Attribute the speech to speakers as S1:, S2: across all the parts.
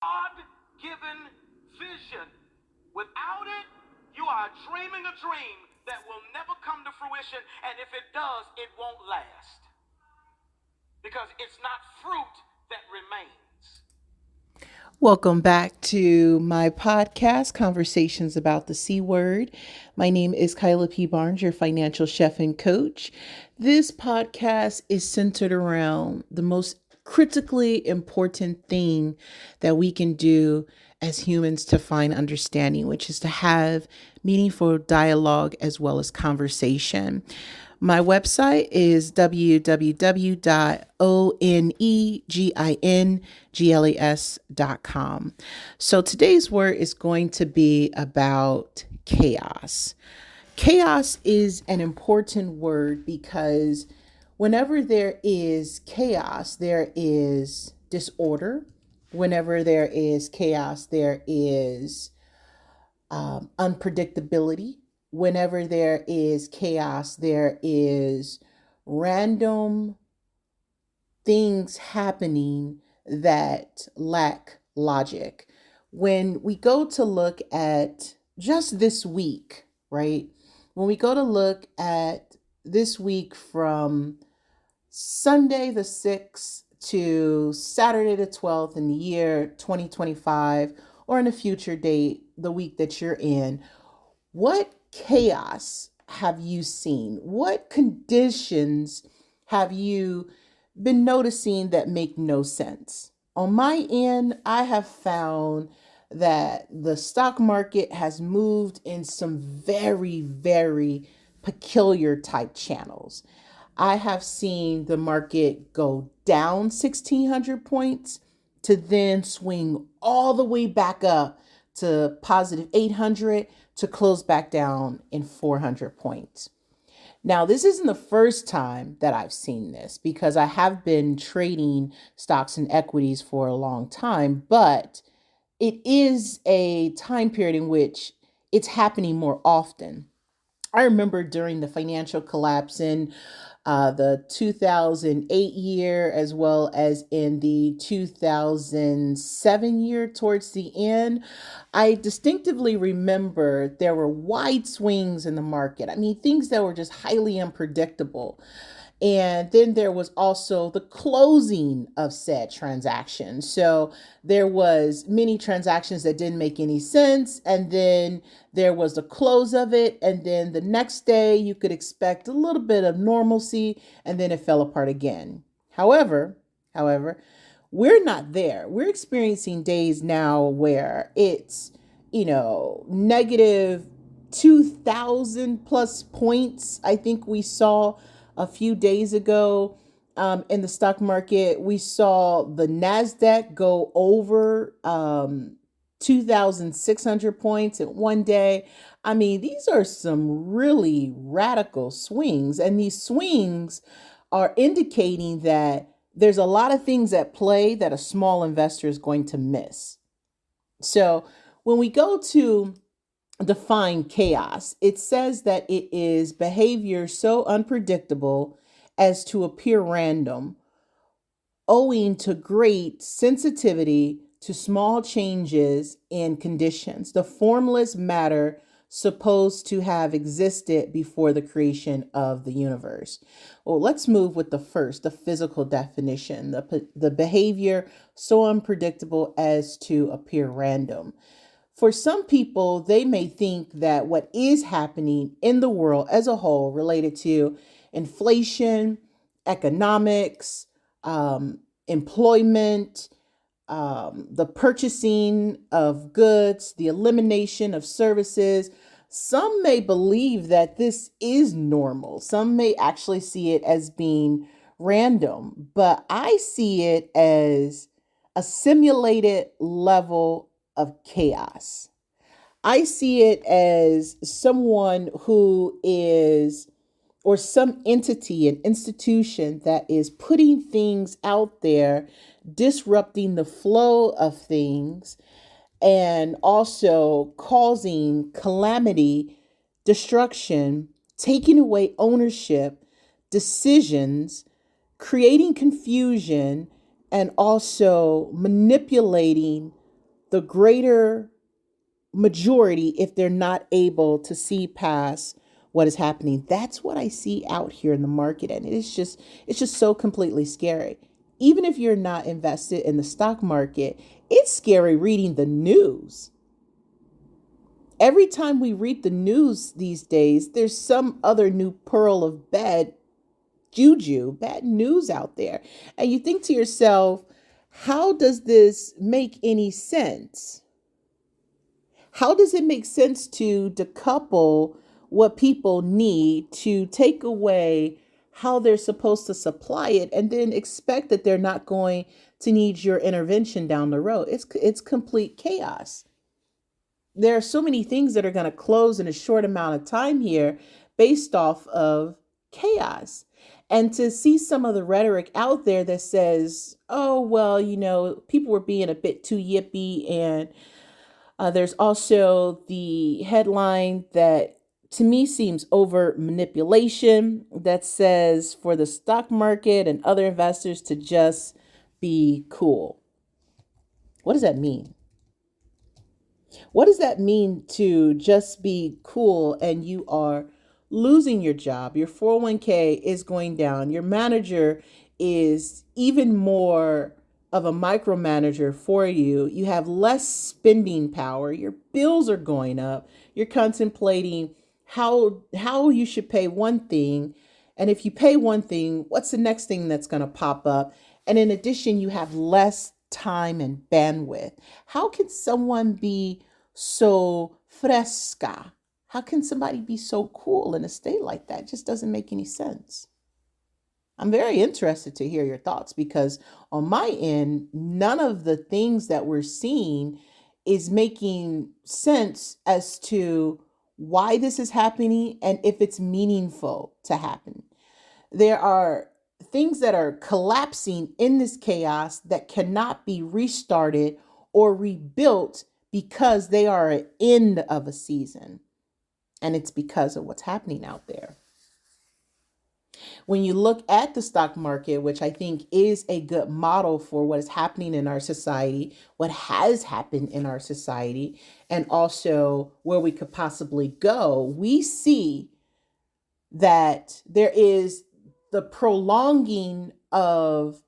S1: God-given vision. Without it, you are dreaming a dream that will never come to fruition, and if it does, it won't last because it's not fruit that remains. Welcome back to my podcast, Conversations About the C Word. My name is Kyla P. Barnes, your financial chef and coach. This podcast is centered around the most critically important thing that we can do as humans to find understanding, which is to have meaningful dialogue as well as conversation. My website is www.oneginglas.com. So today's word is going to be about chaos. Chaos is an important word because whenever there is chaos, there is disorder. Whenever there is chaos, there is unpredictability. Whenever there is chaos, there is random things happening that lack logic. When we go to look at just this week, right? When we go to look at this week from Sunday the 6th to Saturday the 12th in the year 2025, or in a future date, the week that you're in, what chaos have you seen? What conditions have you been noticing that make no sense? On my end, I have found that the stock market has moved in some very, very peculiar type channels. I have seen the market go down 1,600 points to then swing all the way back up to positive 800 to close back down in 400 points. Now, this isn't the first time that I've seen this because I have been trading stocks and equities for a long time, but it is a time period in which it's happening more often. I remember during the financial collapse in the 2008 year, as well as in the 2007 year towards the end, I distinctively remember there were wide swings in the market. I mean, things that were just highly unpredictable. And then there was also the closing of said transaction. So there was many transactions that didn't make any sense. And then there was the close of it. And then the next day you could expect a little bit of normalcy, and then it fell apart again. However, we're not there. We're experiencing days now where it's, negative 2,000 plus points. I think we saw a few days ago in the stock market. We saw the NASDAQ go over 2,600 points in one day. I mean, these are some really radical swings, and these swings are indicating that there's a lot of things at play that a small investor is going to miss. So when we go to define chaos, it says that it is behavior so unpredictable as to appear random, owing to great sensitivity to small changes in conditions, the formless matter supposed to have existed before the creation of the universe. Well, let's move with the physical definition, the behavior so unpredictable as to appear random. For some people, they may think that what is happening in the world as a whole related to inflation, economics, employment, the purchasing of goods, the elimination of services, some may believe that this is normal. Some may actually see it as being random, but I see it as a simulated level of chaos. I see it as someone who is, or some entity, an institution that is putting things out there, disrupting the flow of things, and also causing calamity, destruction, taking away ownership, decisions, creating confusion, and also manipulating the greater majority if they're not able to see past what is happening. That's what I see out here in the market, and it's just so completely scary. Even if you're not invested in the stock market, it's scary reading the news. Every time we read the news these days, there's some other new pearl of bad juju, bad news out there. And you think to yourself, how does this make any sense? How does it make sense to decouple what people need, to take away how they're supposed to supply it, and then expect that they're not going to need your intervention down the road? It's complete chaos. There are so many things that are going to close in a short amount of time here based off of chaos. And to see some of the rhetoric out there that says, oh, well, people were being a bit too yippy. And there's also the headline that to me seems over manipulation that says for the stock market and other investors to just be cool. What does that mean? What does that mean to just be cool and you are losing your job? Your 401k is going down. Your manager is even more of a micromanager for you. You have less spending power. Your bills are going up. You're contemplating how you should pay one thing. And if you pay one thing, what's the next thing that's going to pop up? And in addition, you have less time and bandwidth. How can someone be so fresca? How can somebody be so cool in a state like that? It just doesn't make any sense. I'm very interested to hear your thoughts because on my end, none of the things that we're seeing is making sense as to why this is happening and if it's meaningful to happen. There are things that are collapsing in this chaos that cannot be restarted or rebuilt because they are an end of a season. And it's because of what's happening out there. When you look at the stock market, which I think is a good model for what is happening in our society, what has happened in our society, and also where we could possibly go, we see that there is the prolonging of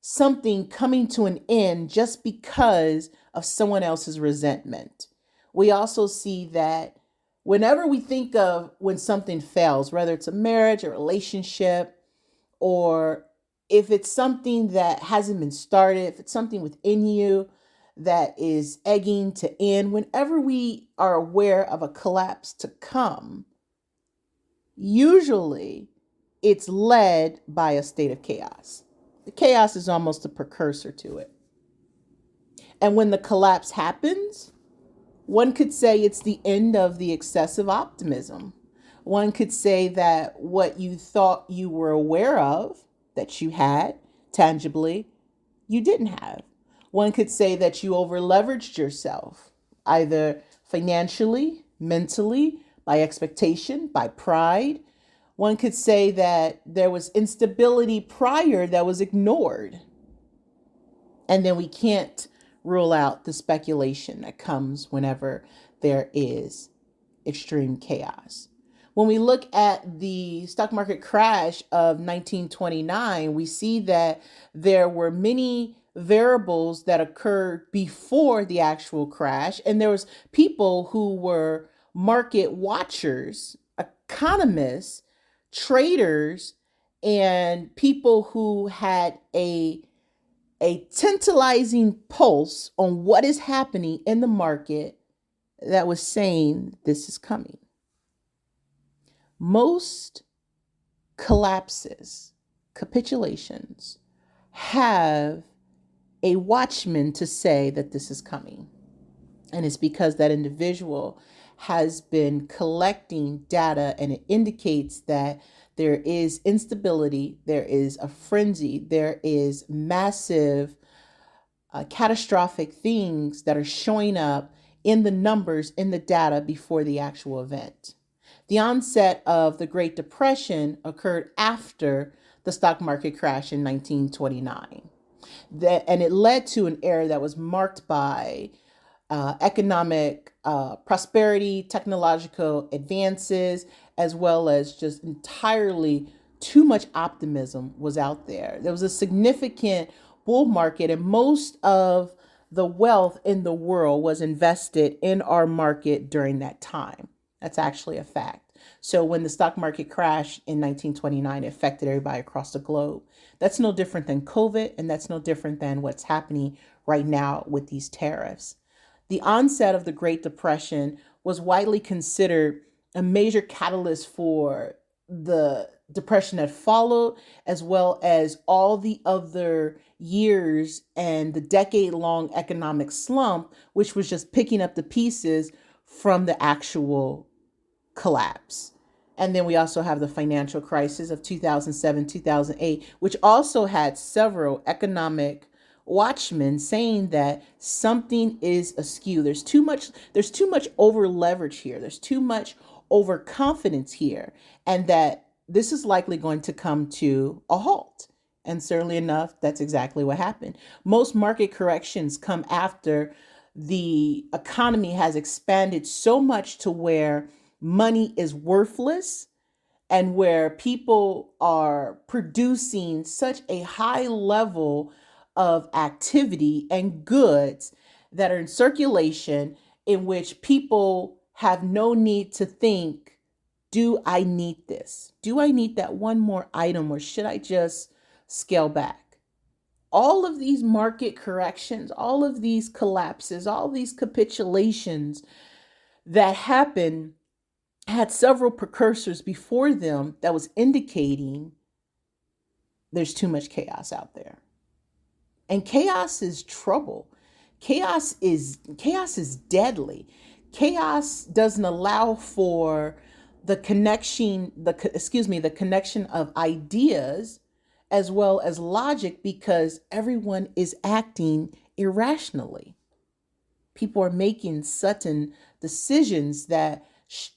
S1: something coming to an end just because of someone else's resentment. We also see that whenever we think of when something fails, whether it's a marriage, a relationship, or if it's something that hasn't been started, if it's something within you that is egging to end, whenever we are aware of a collapse to come, usually it's led by a state of chaos. The chaos is almost a precursor to it. And when the collapse happens, one could say it's the end of the excessive optimism. One could say that what you thought you were aware of, that you had tangibly, you didn't have. One could say that you over leveraged yourself, either financially, mentally, by expectation, by pride. One could say that there was instability prior that was ignored. And then we can't rule out the speculation that comes whenever there is extreme chaos. When we look at the stock market crash of 1929, we see that there were many variables that occurred before the actual crash. And there was people who were market watchers, economists, traders, and people who had a tantalizing pulse on what is happening in the market that was saying this is coming. Most collapses, capitulations, have a watchman to say that this is coming. And it's because that individual has been collecting data and it indicates that there is instability, there is a frenzy, there is massive, catastrophic things that are showing up in the numbers, in the data before the actual event. The onset of the Great Depression occurred after the stock market crash in 1929. And it led to an era that was marked by economic prosperity, technological advances, as well as just entirely too much optimism was out there. There was a significant bull market, and most of the wealth in the world was invested in our market during that time. That's actually a fact. So when the stock market crashed in 1929, it affected everybody across the globe. That's no different than COVID, and that's no different than what's happening right now with these tariffs. The onset of the Great Depression was widely considered a major catalyst for the depression that followed, as well as all the other years and the decade long economic slump, which was just picking up the pieces from the actual collapse. And then we also have the financial crisis of 2007, 2008, which also had several economic watchmen saying that something is askew. There's too much over leverage here. There's too much overconfidence here, and that this is likely going to come to a halt. And certainly enough, that's exactly what happened. Most market corrections come after the economy has expanded so much to where money is worthless, and where people are producing such a high level of activity and goods that are in circulation, in which people have no need to think, do I need this? Do I need that one more item, or should I just scale back? All of these market corrections, all of these collapses, all these capitulations that happen had several precursors before them that was indicating there's too much chaos out there. And chaos is trouble. Chaos is deadly. Chaos doesn't allow for the connection of ideas as well as logic, because everyone is acting irrationally. People are making sudden decisions that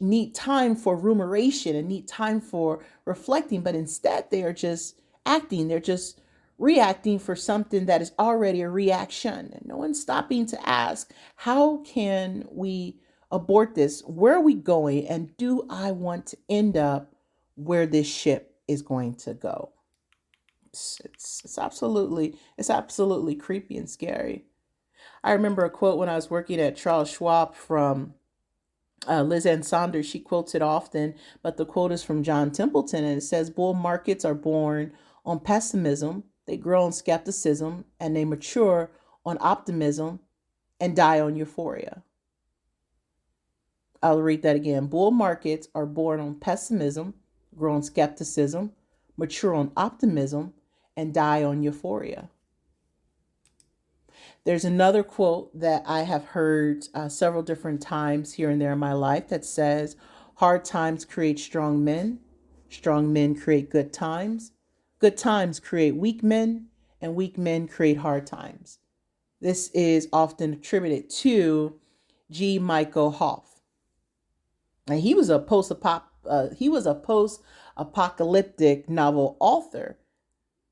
S1: need time for rumination and need time for reflecting, but instead they are just acting. They're just reacting for something that is already a reaction. And no one's stopping to ask, how can we abort this? Where are we going? And do I want to end up where this ship is going to go? It's absolutely creepy and scary. I remember a quote when I was working at Charles Schwab from Liz Ann Saunders. She quotes it often, but the quote is from John Templeton, and it says, bull markets are born on pessimism, they grow on skepticism, and they mature on optimism and die on euphoria. I'll read that again. Bull markets are born on pessimism, grow on skepticism, mature on optimism, and die on euphoria. There's another quote that I have heard several different times here and there in my life that says, hard times create strong men create good times create weak men, and weak men create hard times. This is often attributed to G. Michael Hoff. And he was a post-apocalyptic novel author,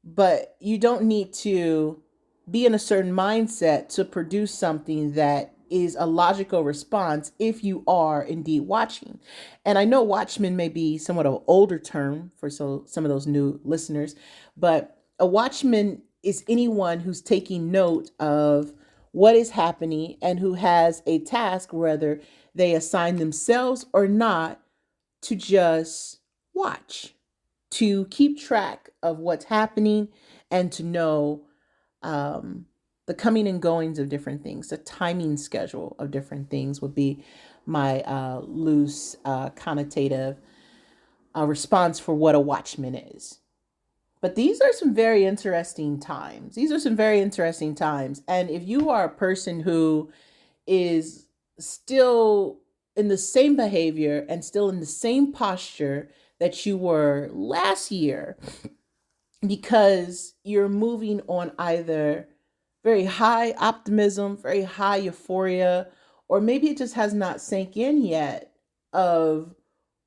S1: but you don't need to be in a certain mindset to produce something that is a logical response if you are indeed watching. And I know watchman may be somewhat of an older term for some of those new listeners, but a watchman is anyone who's taking note of what is happening and who has a task, whether they assign themselves or not, to just watch, to keep track of what's happening, and to know the coming and goings of different things. The timing schedule of different things would be my loose connotative response for what a watchman is. But these are some very interesting times. And if you are a person who is still in the same behavior and still in the same posture that you were last year, because you're moving on either very high optimism, very high euphoria, or maybe it just has not sank in yet of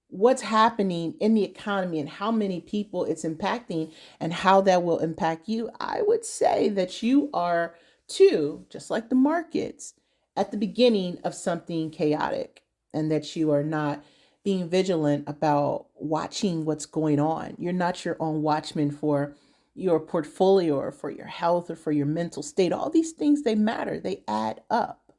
S1: what's happening in the economy and how many people it's impacting and how that will impact you. I would say that you are too, just like the markets, at the beginning of something chaotic, and that you are not being vigilant about watching what's going on. You're not your own watchman for your portfolio or for your health or for your mental state. All these things, they matter, they add up.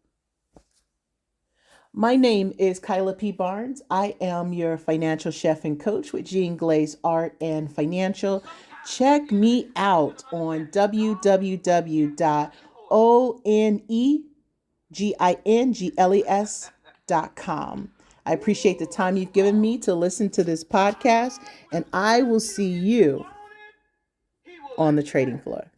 S1: My name is Kyla P. Barnes. I am your financial chef and coach with Jean Glaze Art and Financial. Check me out on www.onegingles.com. I appreciate the time you've given me to listen to this podcast, and I will see you on the trading floor.